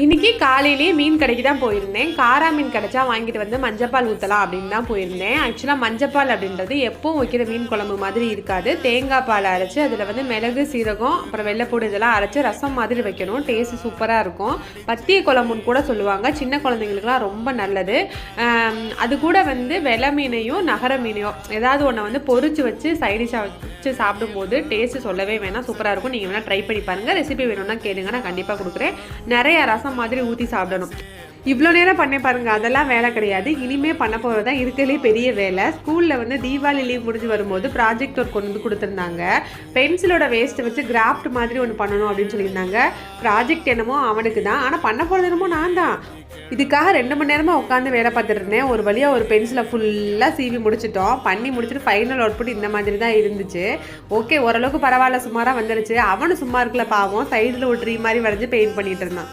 இன்றைக்கி காலையிலேயே மீன் கடைக்கு தான் போயிருந்தேன். காரா மீன் கிடச்சா வாங்கிட்டு வந்து மஞ்சப்பால் ஊற்றலாம் அப்படின்னு தான் போயிருந்தேன். ஆக்சுவலாக மஞ்சப்பால் அப்படின்றது எப்பவும் வைக்கிற மீன் குழம்பு மாதிரி இருக்காது. தேங்காய் பால் அரைச்சி அதில் வந்து மிளகு, சீரகம், அப்புறம் வெள்ளைப்பூடு இதெல்லாம் அரைச்சி ரசம் மாதிரி வைக்கணும். டேஸ்ட்டு சூப்பராக இருக்கும். பத்திய குழம்புன்னு கூட சொல்லுவாங்க. சின்ன குழந்தைங்களுக்குலாம் ரொம்ப நல்லது. அது கூட வந்து வெலை மீனையும் நகர மீனையும் ஏதாவது ஒன்று வந்து பொரிச்சு வச்சு சைடிஷாக வச்சு சாப்பிடும்போது டேஸ்ட்டு சொல்லவே வேணாம், சூப்பராக இருக்கும். நீங்கள் வேணால் ட்ரை பண்ணி பாருங்கள். ரெசிபி வேணும்னா கேளுங்க, நான் கண்டிப்பாக கொடுக்குறேன். நிறைய ரசம் மாதிரி ஊற்றி சாப்பிடணும். இவ்வளோ நேரம் பண்ண பாருங்க, அதெல்லாம் வேலை கிடையாது. இனிமே பண்ண போகிறது தான் இருக்கிறதுலே பெரிய வேலை. ஸ்கூலில் வந்து தீபாவளி லீவ் முடிஞ்சு வரும்போது ப்ராஜெக்ட் ஒர்க் கொண்டு வந்து கொடுத்துருந்தாங்க. பென்சிலோட வேஸ்ட்டை வச்சு கிராஃப்ட் மாதிரி ஒன்று பண்ணணும் அப்படின்னு சொல்லியிருந்தாங்க. ப்ராஜெக்ட் என்னமோ அவனுக்கு தான், ஆனால் பண்ண போகிறது என்னமோ நான் தான். இதுக்காக 2 மணி நேரமாக உட்காந்து வேலை பார்த்துட்டு இருந்தேன். ஒரு வழியாக ஒரு பென்சிலை ஃபுல்லாக சீவி முடிச்சிட்டோம். பண்ணி முடிச்சுட்டு ஃபைனல் அவுட்புட் இந்த மாதிரி தான் இருந்துச்சு. ஓகே, ஓரளவுக்கு பரவாயில்ல, சுமாராக வந்துருச்சு. அவனும் சும்மா இருக்கல பாவம், சைடில் ஒரு ட்ரீ மாதிரி வரைஞ்சி பெயிண்ட் பண்ணிட்டு இருந்தான்.